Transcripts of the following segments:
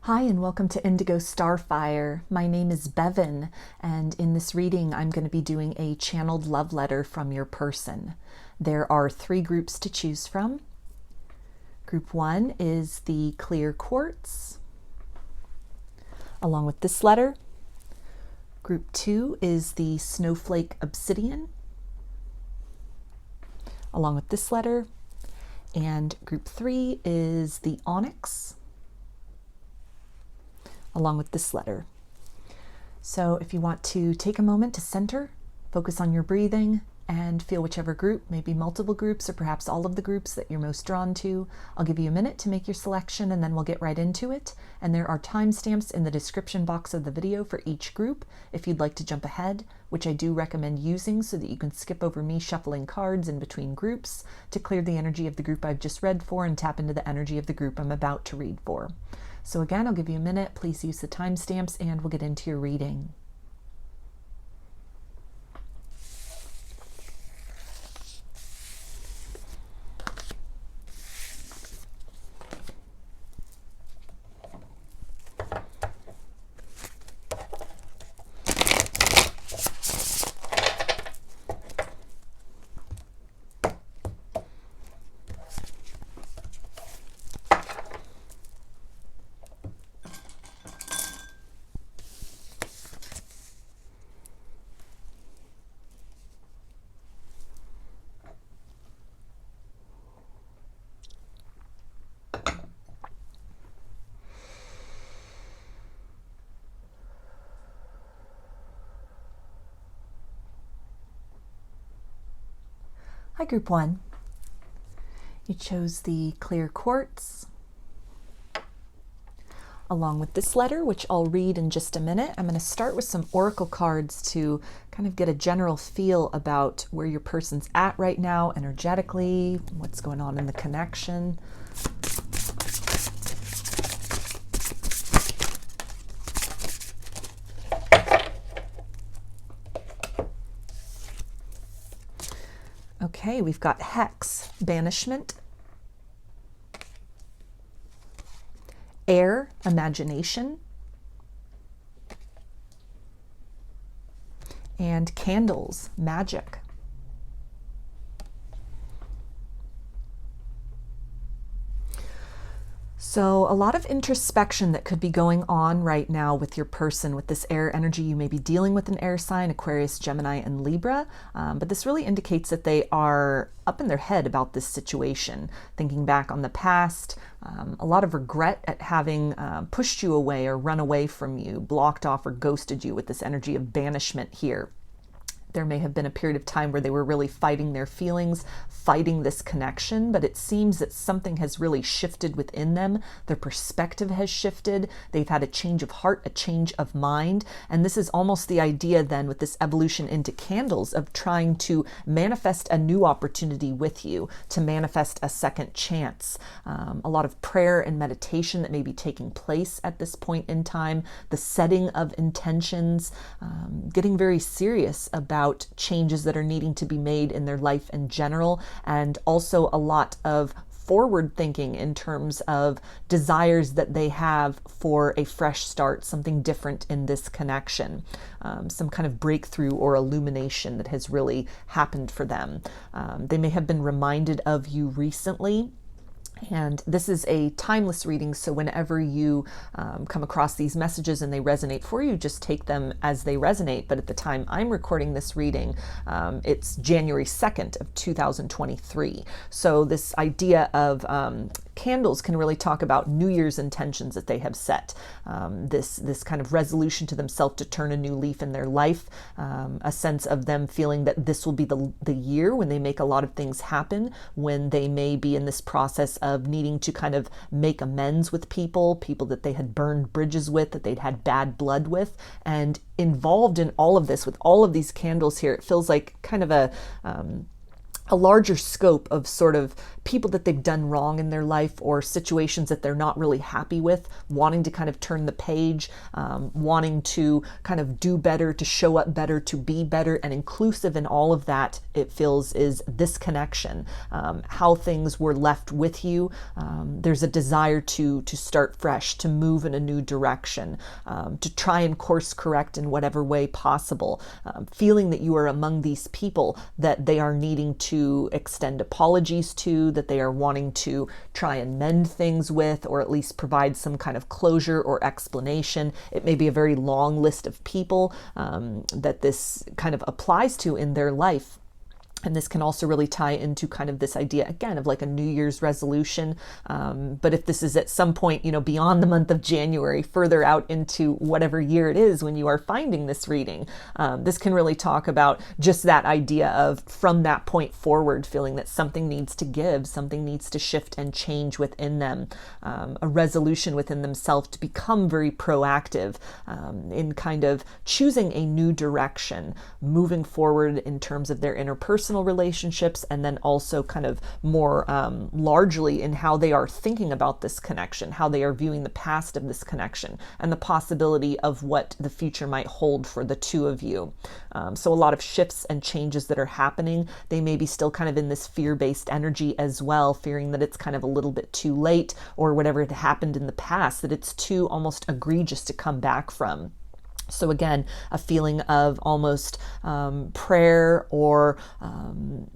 Hi and welcome to Indigo Starfire. My name is Bevin, and in this reading I'm going to be doing a channeled love letter from your person. There are 3 groups to choose from. Group 1 is the clear quartz, along with this letter. Group 2 is the snowflake obsidian, along with this letter. And group 3 is the onyx, along with this letter. So if you want to take a moment to center, focus on your breathing, and feel whichever group, maybe multiple groups or perhaps all of the groups that you're most drawn to. I'll give you a minute to make your selection and then we'll get right into it. And there are timestamps in the description box of the video for each group if you'd like to jump ahead, which I do recommend using so that you can skip over me shuffling cards in between groups to clear the energy of the group I've just read for and tap into the energy of the group I'm about to read for. So again, I'll give you a minute. Please use the timestamps and we'll get into your reading. Hi, Group 1. You chose the clear quartz, along with this letter, which I'll read in just a minute. I'm going to start with some oracle cards to kind of get a general feel about where your person's at right now energetically, what's going on in the connection. Okay, we've got hex, banishment, air, imagination, and candles, magic. So a lot of introspection that could be going on right now with your person, with this air energy. You may be dealing with an air sign, Aquarius, Gemini, and Libra, but this really indicates that they are up in their head about this situation, thinking back on the past, a lot of regret at having pushed you away or run away from you, blocked off or ghosted you with this energy of banishment here. There may have been a period of time where they were really fighting their feelings, fighting this connection, but it seems that something has really shifted within them. Their perspective has shifted. They've had a change of heart, a change of mind. And this is almost the idea then with this evolution into candles of trying to manifest a new opportunity with you, to manifest a second chance. A lot of prayer and meditation that may be taking place at this point in time, the setting of intentions, getting very serious about changes that are needing to be made in their life in general, and also a lot of forward thinking in terms of desires that they have for a fresh start, something different in this connection, some kind of breakthrough or illumination that has really happened for them. They may have been reminded of you recently. And this is a timeless reading, so whenever you come across these messages and they resonate for you, just take them as they resonate. But at the time I'm recording this reading, it's January 2nd of 2023. So this idea of candles can really talk about New Year's intentions that they have set, this kind of resolution to themselves to turn a new leaf in their life, a sense of them feeling that this will be the year when they make a lot of things happen, when they may be in this process of needing to kind of make amends with people that they had burned bridges with, that they'd had bad blood with. And involved in all of this, with all of these candles here, it feels like kind of a larger scope of sort of people that they've done wrong in their life or situations that they're not really happy with, wanting to kind of turn the page, wanting to kind of do better, to show up better, to be better. And inclusive in all of that, it feels, is this connection, how things were left with you. There's a desire to start fresh, to move in a new direction, to try and course correct in whatever way possible, feeling that you are among these people that they are needing to extend apologies to, that they are wanting to try and mend things with, or at least provide some kind of closure or explanation. It may be a very long list of people that this kind of applies to in their life. And this can also really tie into kind of this idea, again, of like a New Year's resolution. But if this is at some point, beyond the month of January, further out into whatever year it is when you are finding this reading, this can really talk about just that idea of, from that point forward, feeling that something needs to give, something needs to shift and change within them, a resolution within themselves to become very proactive in kind of choosing a new direction, moving forward in terms of their interpersonal relationships, and then also kind of more largely in how they are thinking about this connection, how they are viewing the past of this connection, and the possibility of what the future might hold for the two of you. So a lot of shifts and changes that are happening. They may be still kind of in this fear-based energy as well, fearing that it's kind of a little bit too late, or whatever had happened in the past, that it's too almost egregious to come back from. So again, a feeling of almost prayer or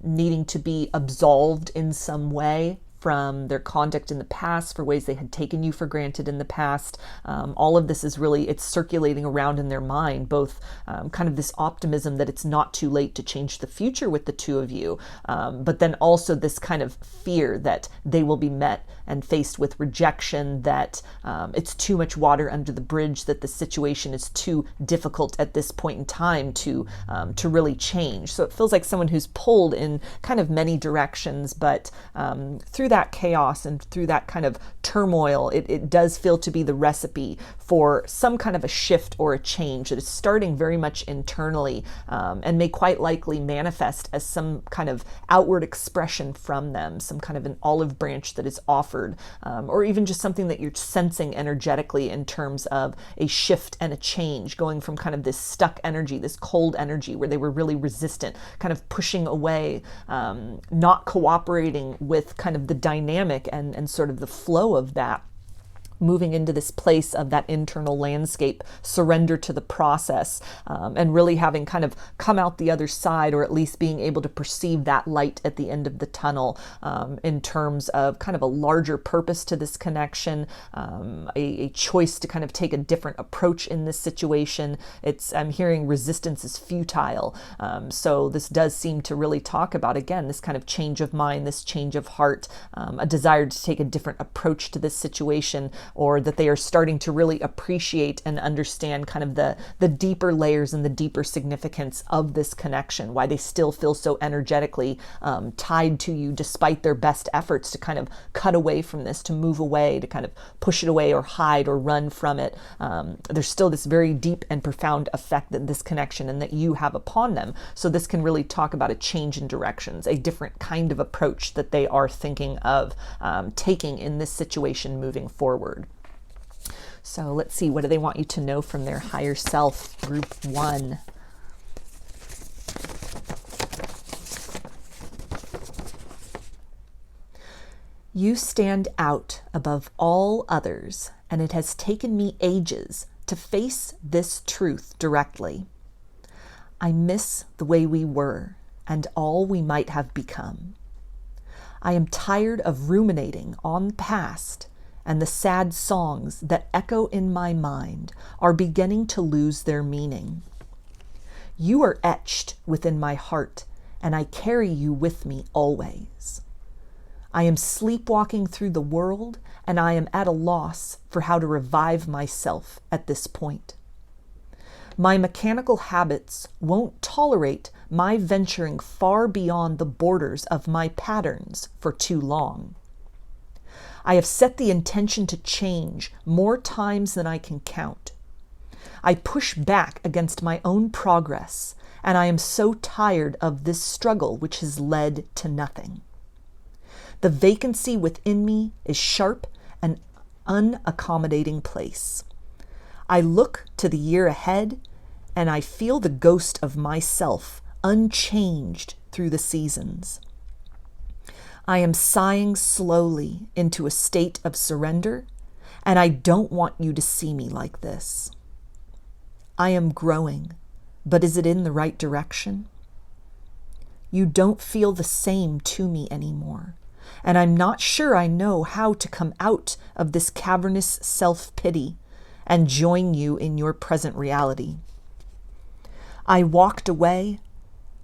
needing to be absolved in some way from their conduct in the past, for ways they had taken you for granted in the past. All of this is really, it's circulating around in their mind, both kind of this optimism that it's not too late to change the future with the two of you, but then also this kind of fear that they will be met and faced with rejection, that it's too much water under the bridge, that the situation is too difficult at this point in time to really change. So it feels like someone who's pulled in kind of many directions, but through that chaos and through that kind of turmoil, it does feel to be the recipe for some kind of a shift or a change that is starting very much internally, and may quite likely manifest as some kind of outward expression from them, some kind of an olive branch that is offered, or even just something that you're sensing energetically in terms of a shift and a change, going from kind of this stuck energy, this cold energy where they were really resistant, kind of pushing away, not cooperating with kind of the dynamic and sort of the flow of that, moving into this place of that internal landscape, surrender to the process, and really having kind of come out the other side, or at least being able to perceive that light at the end of the tunnel, in terms of kind of a larger purpose to this connection, a choice to kind of take a different approach in this situation. I'm hearing resistance is futile. So this does seem to really talk about, again, this kind of change of mind, this change of heart, a desire to take a different approach to this situation, or that they are starting to really appreciate and understand kind of the deeper layers and the deeper significance of this connection, why they still feel so energetically tied to you despite their best efforts to kind of cut away from this, to move away, to kind of push it away or hide or run from it. There's still this very deep and profound effect that this connection and that you have upon them. So this can really talk about a change in directions, a different kind of approach that they are thinking of taking in this situation moving forward. So let's see, what do they want you to know from their higher self, group 1? You stand out above all others, and it has taken me ages to face this truth directly. I miss the way we were and all we might have become. I am tired of ruminating on the past, and the sad songs that echo in my mind are beginning to lose their meaning. You are etched within my heart, and I carry you with me always. I am sleepwalking through the world, and I am at a loss for how to revive myself at this point. My mechanical habits won't tolerate my venturing far beyond the borders of my patterns for too long. I have set the intention to change more times than I can count. I push back against my own progress and I am so tired of this struggle which has led to nothing. The vacancy within me is sharp and unaccommodating place. I look to the year ahead, and I feel the ghost of myself unchanged through the seasons. I am sighing slowly into a state of surrender, and I don't want you to see me like this. I am growing, but is it in the right direction? You don't feel the same to me anymore, and I'm not sure I know how to come out of this cavernous self-pity and join you in your present reality. I walked away,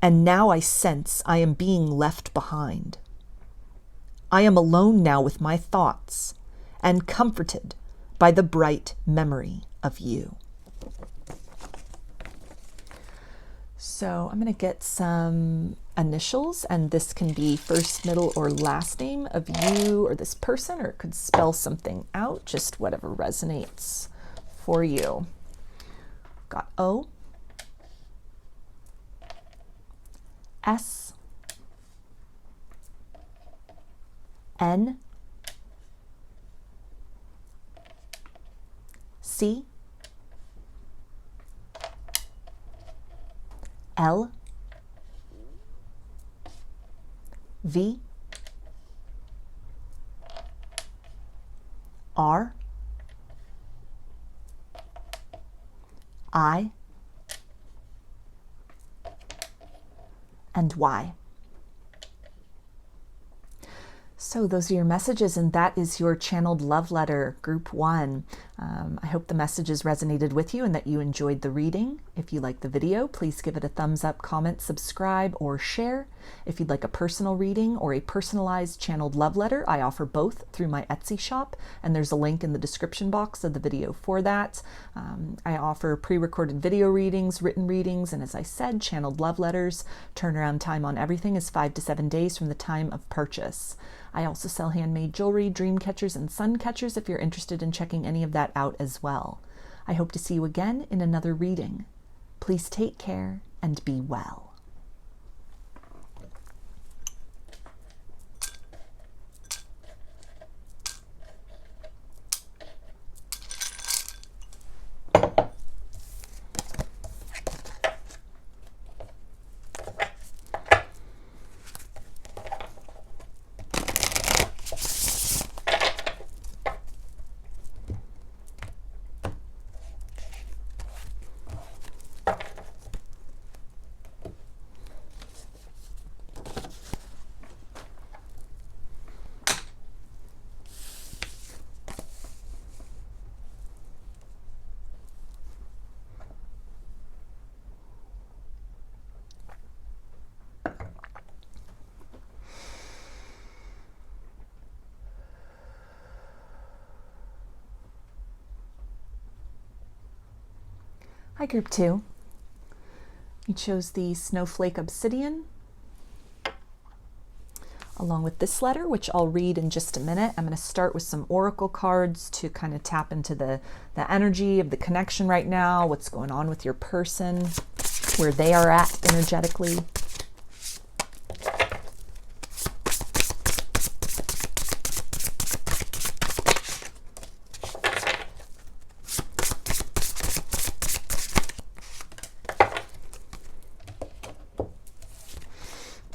and now I sense I am being left behind. I am alone now with my thoughts and comforted by the bright memory of you. So I'm going to get some initials, and this can be first, middle, or last name of you or this person, or it could spell something out, just whatever resonates for you. Got O, S, N, C, L, V, R, I, and Y. So those are your messages, and that is your channeled love letter, group 1. I hope the messages resonated with you and that you enjoyed the reading. If you like the video, please give it a thumbs up, comment, subscribe, or share. If you'd like a personal reading or a personalized channeled love letter, I offer both through my Etsy shop, and there's a link in the description box of the video for that. I offer pre-recorded video readings, written readings, and as I said, channeled love letters. Turnaround time on everything is 5 to 7 days from the time of purchase. I also sell handmade jewelry, dream catchers, and sun catchers if you're interested in checking any of that out as well. I hope to see you again in another reading. Please take care and be well. Hi, group 2. You chose the Snowflake Obsidian along with this letter, which I'll read in just a minute. I'm going to start with some oracle cards to kind of tap into the energy of the connection right now, what's going on with your person, where they are at energetically.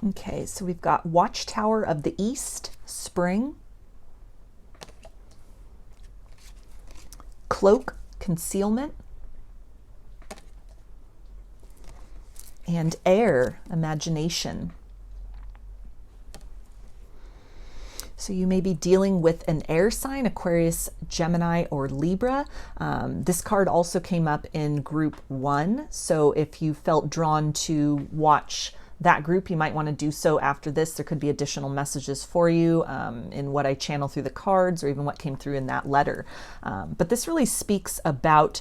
Okay, so we've got Watchtower of the East, Spring, Cloak, Concealment, and Air, Imagination. So you may be dealing with an air sign, Aquarius, Gemini, or Libra. This card also came up in group 1. So if you felt drawn to watch that group, you might want to do so after this. There could be additional messages for you in what I channel through the cards, or even what came through in that letter. But this really speaks about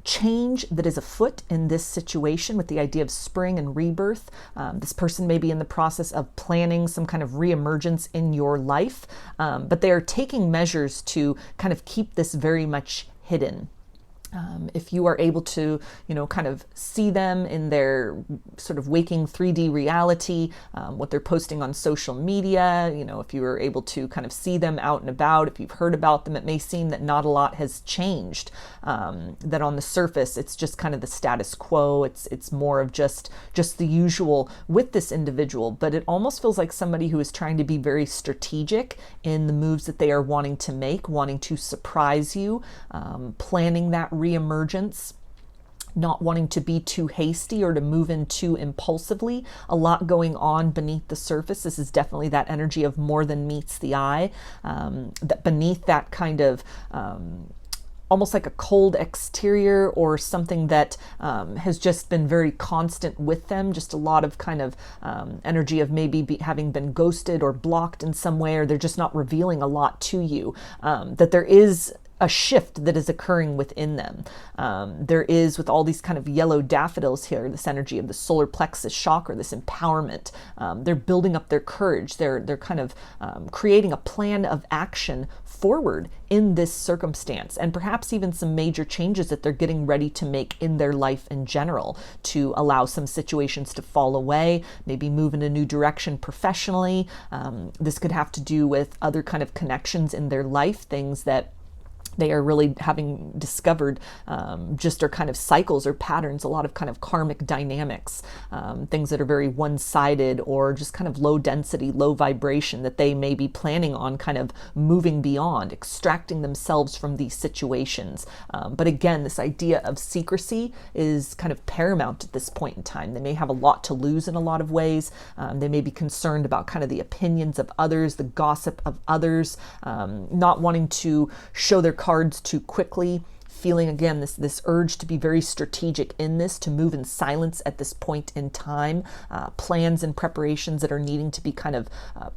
change that is afoot in this situation, with the idea of spring and rebirth. This person may be in the process of planning some kind of reemergence in your life, but they are taking measures to kind of keep this very much hidden. If you are able to, kind of see them in their sort of waking 3D reality, what they're posting on social media, if you are able to kind of see them out and about, if you've heard about them, it may seem that not a lot has changed, that on the surface, it's just kind of the status quo. It's more of just the usual with this individual, but it almost feels like somebody who is trying to be very strategic in the moves that they are wanting to make, wanting to surprise you, planning that reemergence, not wanting to be too hasty or to move in too impulsively. A lot going on beneath the surface. This is definitely that energy of more than meets the eye, that beneath that kind of almost like a cold exterior or something that has just been very constant with them, just a lot of kind of energy of maybe having been ghosted or blocked in some way, or they're just not revealing a lot to you, that there is a shift that is occurring within them. There is, with all these kind of yellow daffodils here, this energy of the solar plexus chakra, this empowerment. They're building up their courage. They're kind of creating a plan of action forward in this circumstance, and perhaps even some major changes that they're getting ready to make in their life in general to allow some situations to fall away, maybe move in a new direction professionally. This could have to do with other kind of connections in their life, things that they are really having discovered just are kind of cycles or patterns, a lot of kind of karmic dynamics, things that are very one-sided or just kind of low density, low vibration, that they may be planning on kind of moving beyond, extracting themselves from these situations. But again, this idea of secrecy is kind of paramount at this point in time. They may have a lot to lose in a lot of ways. They may be concerned about kind of the opinions of others, the gossip of others, not wanting to show their cards too quickly, feeling again this urge to be very strategic in this, to move in silence at this point in time, plans and preparations that are needing to be kind of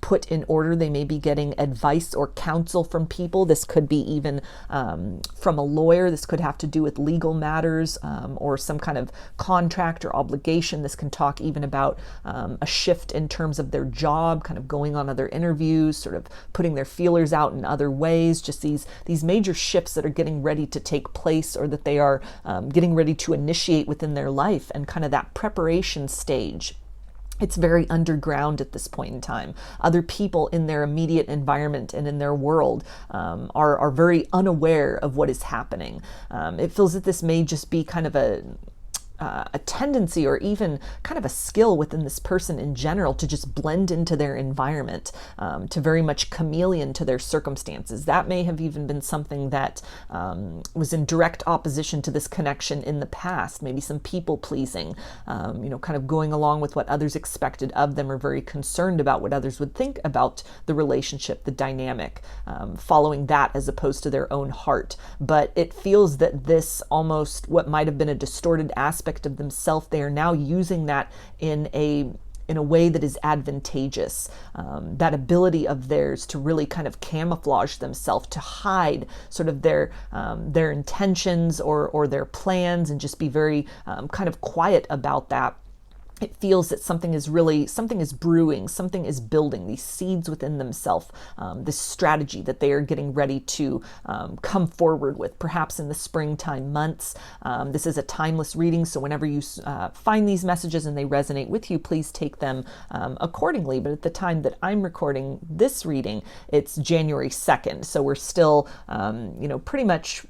put in order. They may be getting advice or counsel from people. This could be even from a lawyer. This could have to do with legal matters, or some kind of contract or obligation. This can talk even about a shift in terms of their job, kind of going on other interviews, sort of putting their feelers out in other ways, just these major shifts that are getting ready to take place, or that they are getting ready to initiate within their life, and kind of that preparation stage. It's very underground at this point in time. Other people in their immediate environment and in their world are very unaware of what is happening. It feels that this may just be kind of a tendency, or even kind of a skill within this person in general, to just blend into their environment, to very much chameleon to their circumstances. That may have even been something that was in direct opposition to this connection in the past. Maybe some people pleasing, kind of going along with what others expected of them, or very concerned about what others would think about the relationship, the dynamic, following that as opposed to their own heart. But it feels that this almost, what might have been a distorted aspect of themselves, they are now using that in a way that is advantageous. That ability of theirs to really kind of camouflage themselves, to hide sort of their intentions or their plans, and just be very kind of quiet about that. It feels that something is brewing, something is building, these seeds within themselves, this strategy that they are getting ready to come forward with, perhaps in the springtime months. This is a timeless reading, so whenever you find these messages and they resonate with you, please take them accordingly. But at the time that I'm recording this reading, it's January 2nd, so we're still, pretty much,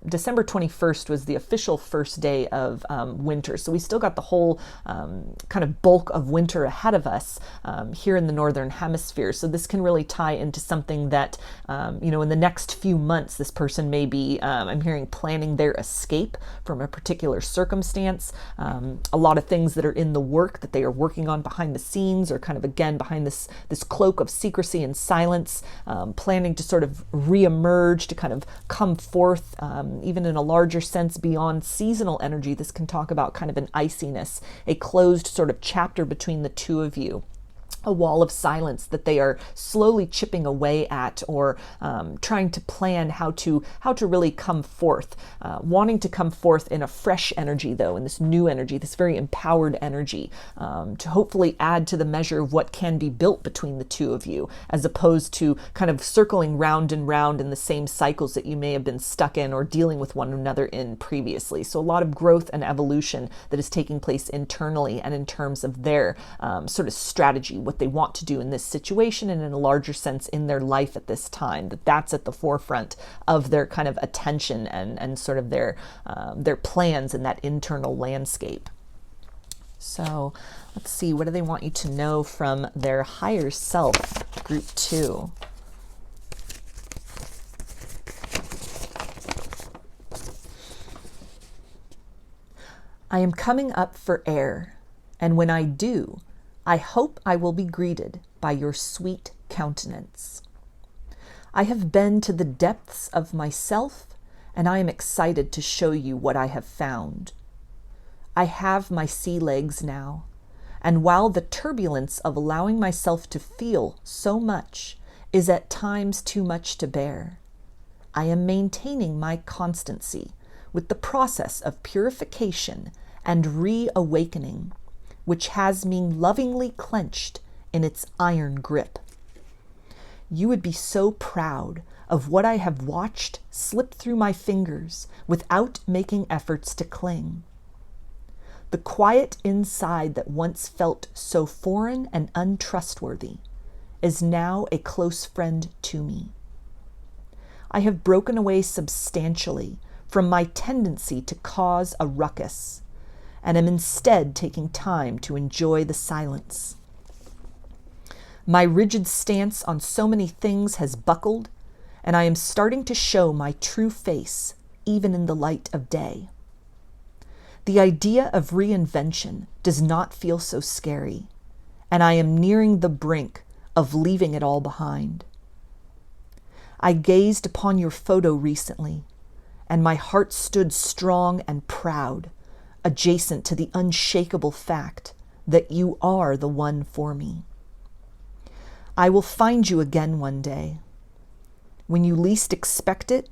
December 21st was the official first day of winter, so we still got the whole kind of bulk of winter ahead of us here in the Northern Hemisphere. So this can really tie into something that, in the next few months, this person may be, I'm hearing, planning their escape from a particular circumstance. A lot of things that are in the work that they are working on behind the scenes, or kind of, again, behind this cloak of secrecy and silence, planning to sort of reemerge, to kind of come forth, even in a larger sense beyond seasonal energy. This can talk about kind of an iciness, a closed sort of chapter between the two of you. a wall of silence that they are slowly chipping away at, or trying to plan how to really come forth, wanting to come forth in a fresh energy, though, in this new energy, this very empowered energy, to hopefully add to the measure of what can be built between the two of you, as opposed to kind of circling round and round in the same cycles that you may have been stuck in or dealing with one another in previously. So a lot of growth and evolution that is taking place internally and in terms of their sort of strategy, what they want to do in this situation, and in a larger sense in their life at this time, that's at the forefront of their kind of attention and sort of their plans in that internal landscape. So let's see, what do they want you to know from their higher self, group 2? I am coming up for air, and when I do, I hope I will be greeted by your sweet countenance. I have been to the depths of myself, and I am excited to show you what I have found. I have my sea legs now, and while the turbulence of allowing myself to feel so much is at times too much to bear, I am maintaining my constancy with the process of purification and reawakening, which has me lovingly clenched in its iron grip. You would be so proud of what I have watched slip through my fingers without making efforts to cling. The quiet inside that once felt so foreign and untrustworthy is now a close friend to me. I have broken away substantially from my tendency to cause a ruckus, and am instead taking time to enjoy the silence. My rigid stance on so many things has buckled, and I am starting to show my true face, even in the light of day. The idea of reinvention does not feel so scary, and I am nearing the brink of leaving it all behind. I gazed upon your photo recently, and my heart stood strong and proud, adjacent to the unshakable fact that you are the one for me. I will find you again one day. When you least expect it,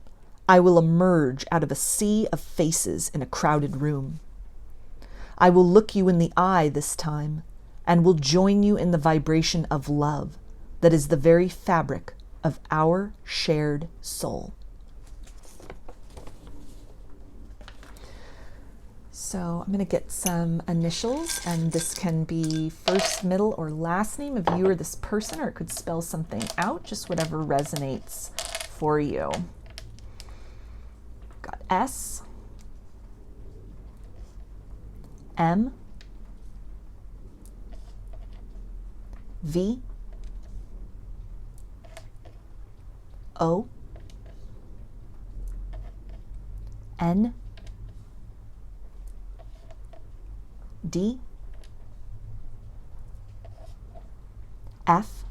I will emerge out of a sea of faces in a crowded room. I will look you in the eye this time, and will join you in the vibration of love that is the very fabric of our shared soul. So I'm going to get some initials, and this can be first, middle, or last name of you or this person, or it could spell something out, just whatever resonates for you. Got S, M, V, O, N, D, F,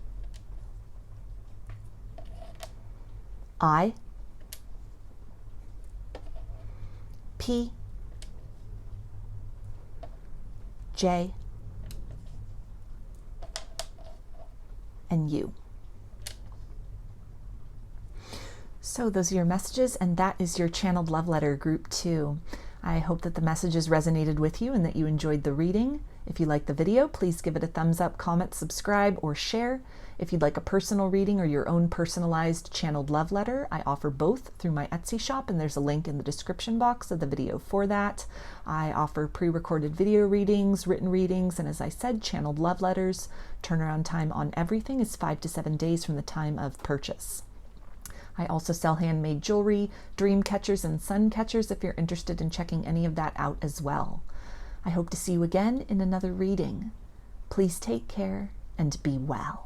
I, P, J, and U. So those are your messages, and that is your channeled love letter, group 2. I hope that the messages resonated with you and that you enjoyed the reading. If you liked the video, please give it a thumbs up, comment, subscribe, or share. If you'd like a personal reading or your own personalized channeled love letter, I offer both through my Etsy shop, and there's a link in the description box of the video for that. I offer pre-recorded video readings, written readings, and as I said, channeled love letters. Turnaround time on everything is 5 to 7 days from the time of purchase. I also sell handmade jewelry, dream catchers, and sun catchers if you're interested in checking any of that out as well. I hope to see you again in another reading. Please take care and be well.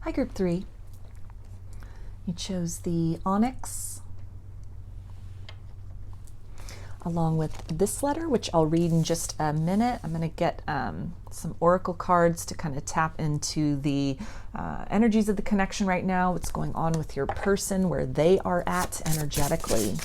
Hi, Group 3. You chose the Onyx, along with this letter, which I'll read in just a minute. I'm going to get some oracle cards to kind of tap into the energies of the connection right now, what's going on with your person, where they are at energetically.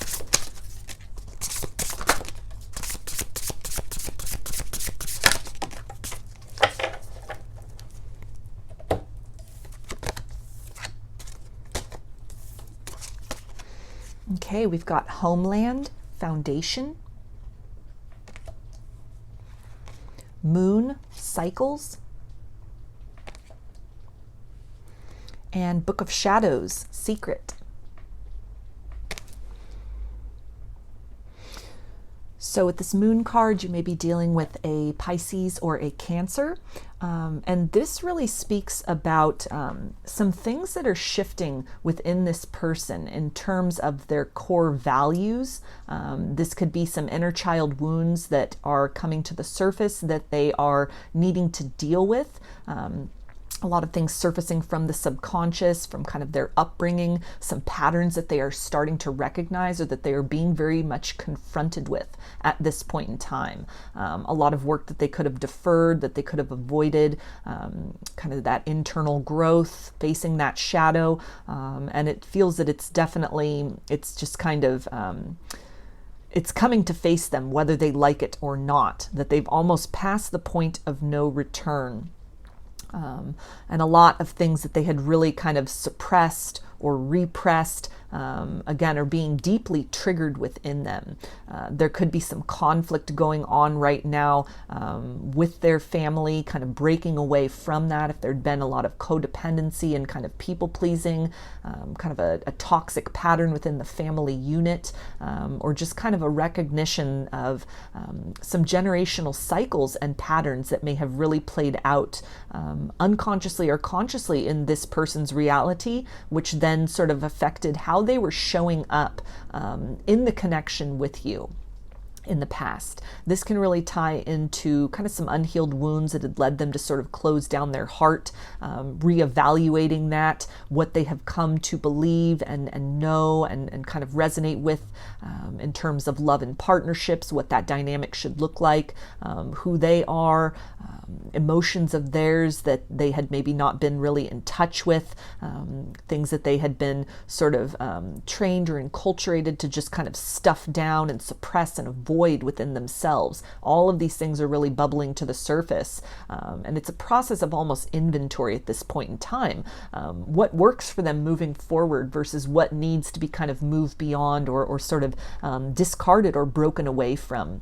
Okay, we've got homeland, foundation, moon, cycles, and Book of Shadows, secret. So with this moon card, you may be dealing with a Pisces or a Cancer. And this really speaks about some things that are shifting within this person in terms of their core values. This could be some inner child wounds that are coming to the surface that they are needing to deal with. A lot of things surfacing from the subconscious, from kind of their upbringing, some patterns that they are starting to recognize or that they are being very much confronted with at this point in time. A lot of work that they could have deferred, that they could have avoided, kind of that internal growth, facing that shadow. And it feels that it's just kind of, it's coming to face them whether they like it or not, that they've almost passed the point of no return. And a lot of things that they had really kind of suppressed or repressed, again, are being deeply triggered within them. There could be some conflict going on right now with their family, kind of breaking away from that. If there'd been a lot of codependency and kind of people pleasing, kind of a toxic pattern within the family unit, or just kind of a recognition of some generational cycles and patterns that may have really played out unconsciously or consciously in this person's reality, which then sort of affected how they were showing up in the connection with you in the past. This can really tie into kind of some unhealed wounds that had led them to sort of close down their heart, reevaluating that, what they have come to believe and know and kind of resonate with in terms of love and partnerships, what that dynamic should look like, who they are, emotions of theirs that they had maybe not been really in touch with, things that they had been sort of trained or enculturated to just kind of stuff down and suppress and avoid within themselves. All of these things are really bubbling to the surface. And it's a process of almost inventory at this point in time. What works for them moving forward versus what needs to be kind of moved beyond or sort of discarded or broken away from.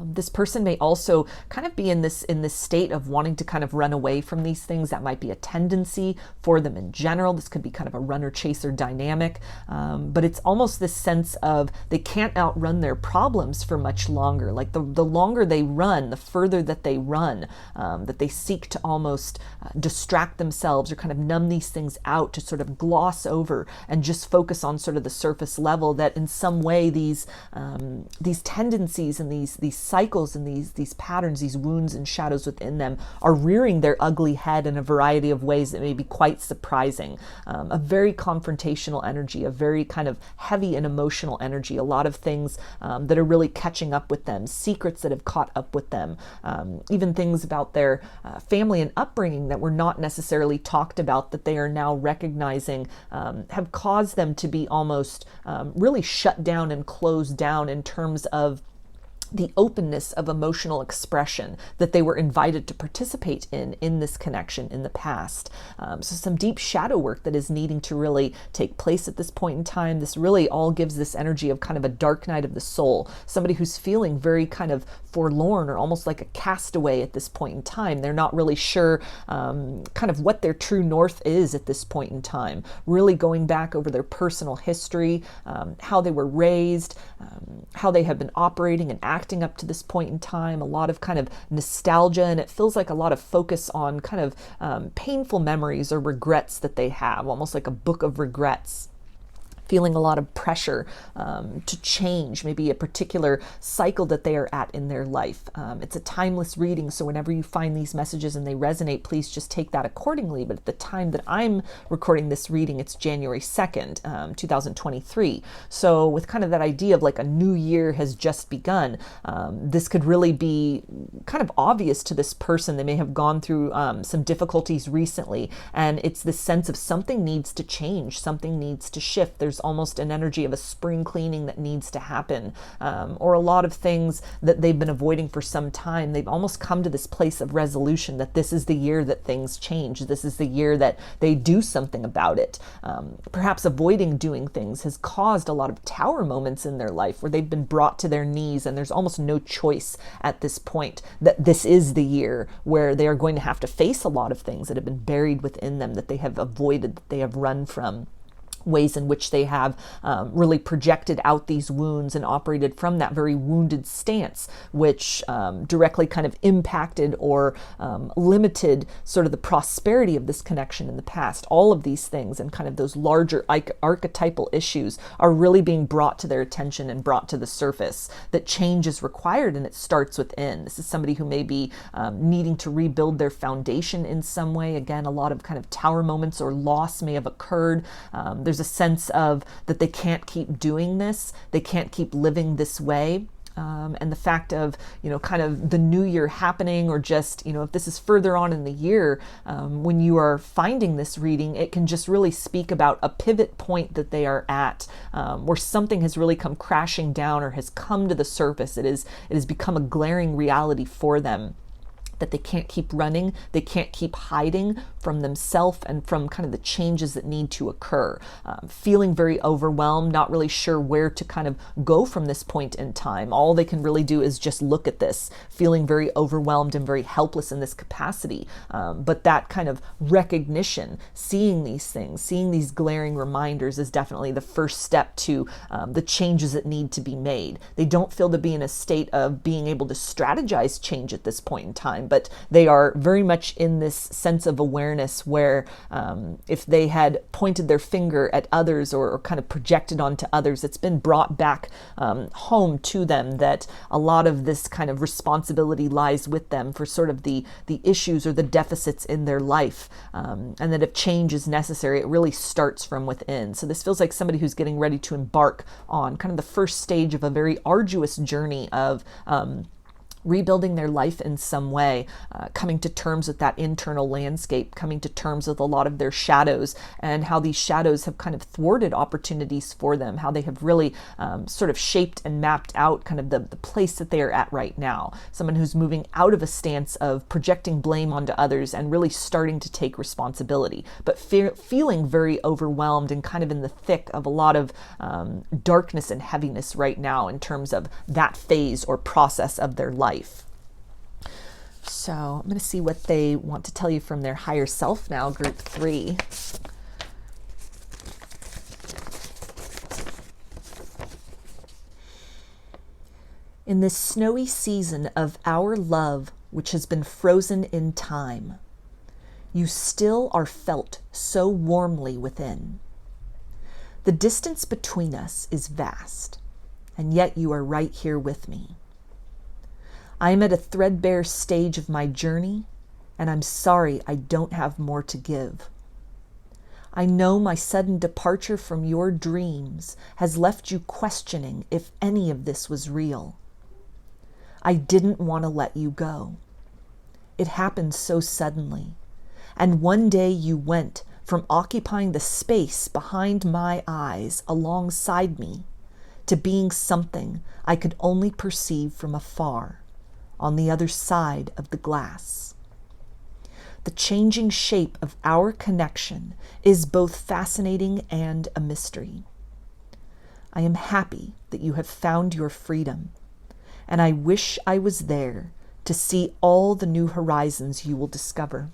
This person may also kind of be in this state of wanting to kind of run away from these things. That might be a tendency for them in general. This could be kind of a runner-chaser dynamic, but it's almost this sense of they can't outrun their problems for much longer. Like the longer they run, the further that they run, that they seek to almost distract themselves or kind of numb these things out, to sort of gloss over and just focus on sort of the surface level, that in some way these tendencies and these cycles and these patterns, these wounds and shadows within them are rearing their ugly head in a variety of ways that may be quite surprising. A very confrontational energy, a very kind of heavy and emotional energy, a lot of things that are really catching up with them, secrets that have caught up with them, even things about their family and upbringing that were not necessarily talked about that they are now recognizing have caused them to be almost really shut down and closed down in terms of the openness of emotional expression that they were invited to participate in this connection in the past. So some deep shadow work that is needing to really take place at this point in time. This really all gives this energy of kind of a dark night of the soul, somebody who's feeling very kind of forlorn or almost like a castaway at this point in time. They're not really sure kind of what their true north is at this point in time, really going back over their personal history, how they were raised, how they have been operating and acting up to this point in time, a lot of kind of nostalgia, and it feels like a lot of focus on kind of painful memories or regrets that they have, almost like a book of regrets. feeling a lot of pressure to change maybe a particular cycle that they are at in their life. It's a timeless reading, so whenever you find these messages and they resonate, please just take that accordingly. But at the time that I'm recording this reading, it's January 2nd, 2023. So with kind of that idea of like a new year has just begun, this could really be kind of obvious to this person. They may have gone through some difficulties recently, and it's this sense of something needs to change, something needs to shift. There's almost an energy of a spring cleaning that needs to happen, or a lot of things that they've been avoiding for some time. They've almost come to this place of resolution that this is the year that things change. This is the year that they do something about it. Perhaps avoiding doing things has caused a lot of tower moments in their life where they've been brought to their knees, and there's almost no choice at this point that this is the year where they are going to have to face a lot of things that have been buried within them, that they have avoided, that they have run from. Ways in which they have really projected out these wounds and operated from that very wounded stance, which directly kind of impacted or limited sort of the prosperity of this connection in the past. All of these things and kind of those larger archetypal issues are really being brought to their attention and brought to the surface, that change is required and it starts within. This is somebody who may be needing to rebuild their foundation in some way. Again, a lot of kind of tower moments or loss may have occurred. There's a sense of that they can't keep doing this, they can't keep living this way. And the fact of, kind of the new year happening, or just, if this is further on in the year, when you are finding this reading, it can just really speak about a pivot point that they are at, where something has really come crashing down or has come to the surface. It has become a glaring reality for them, that they can't keep running, they can't keep hiding from themselves and from kind of the changes that need to occur. Feeling very overwhelmed, not really sure where to kind of go from this point in time. All they can really do is just look at this, feeling very overwhelmed and very helpless in this capacity. But that kind of recognition, seeing these things, seeing these glaring reminders is definitely the first step to the changes that need to be made. They don't feel to be in a state of being able to strategize change at this point in time, but they are very much in this sense of awareness where if they had pointed their finger at others or kind of projected onto others, it's been brought back home to them that a lot of this kind of responsibility lies with them for sort of the issues or the deficits in their life, and that if change is necessary, it really starts from within. So this feels like somebody who's getting ready to embark on kind of the first stage of a very arduous journey of rebuilding their life in some way, coming to terms with that internal landscape, coming to terms with a lot of their shadows and how these shadows have kind of thwarted opportunities for them, how they have really sort of shaped and mapped out kind of the place that they are at right now. Someone who's moving out of a stance of projecting blame onto others and really starting to take responsibility, but feeling very overwhelmed and kind of in the thick of a lot of darkness and heaviness right now in terms of that phase or process of their life. So I'm going to see what they want to tell you from their higher self now, group 3. In this snowy season of our love, which has been frozen in time, you still are felt so warmly within. The distance between us is vast, and yet you are right here with me. I am at a threadbare stage of my journey, and I'm sorry I don't have more to give. I know my sudden departure from your dreams has left you questioning if any of this was real. I didn't want to let you go. It happened so suddenly, and one day you went from occupying the space behind my eyes alongside me to being something I could only perceive from afar, on the other side of the glass. The changing shape of our connection is both fascinating and a mystery. I am happy that you have found your freedom, and I wish I was there to see all the new horizons you will discover.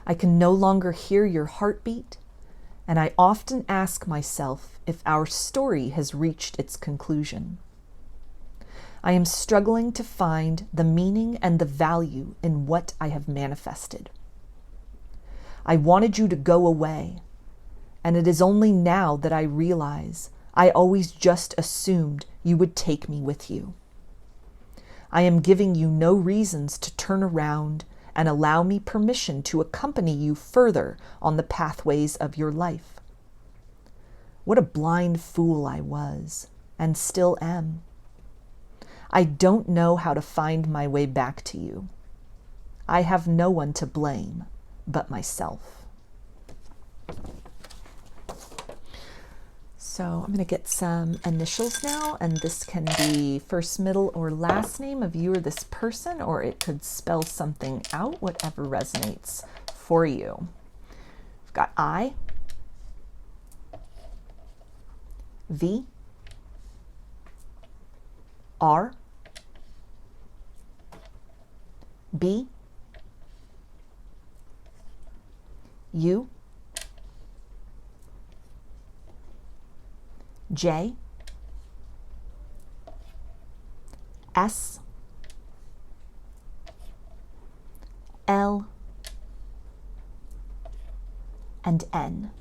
I can no longer hear your heartbeat, and I often ask myself if our story has reached its conclusion. I am struggling to find the meaning and the value in what I have manifested. I wanted you to go away, And it is only now that I realize I always just assumed you would take me with you. I am giving you no reasons to turn around and allow me permission to accompany you further on the pathways of your life. What a blind fool I was, and still am. I don't know how to find my way back to you. I have no one to blame but myself. So I'm going to get some initials now, and this can be first, middle, or last name of you or this person, or it could spell something out, whatever resonates for you. We've got I, V, R, B, U, J, S, L, and N.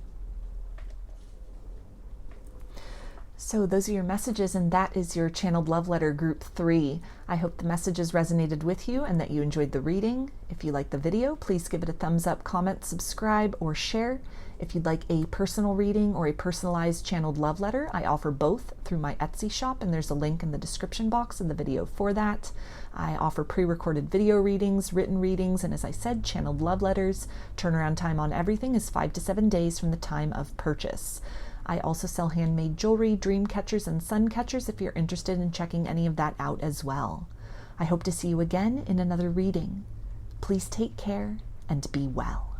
So those are your messages, and that is your channeled love letter group 3. I hope the messages resonated with you and that you enjoyed the reading. If you liked the video, please give it a thumbs up, comment, subscribe, or share. If you'd like a personal reading or a personalized channeled love letter, I offer both through my Etsy shop, and there's a link in the description box in the video for that. I offer pre-recorded video readings, written readings, and as I said, channeled love letters. Turnaround time on everything is 5 to 7 days from the time of purchase. I also sell handmade jewelry, dream catchers, and sun catchers if you're interested in checking any of that out as well. I hope to see you again in another reading. Please take care and be well.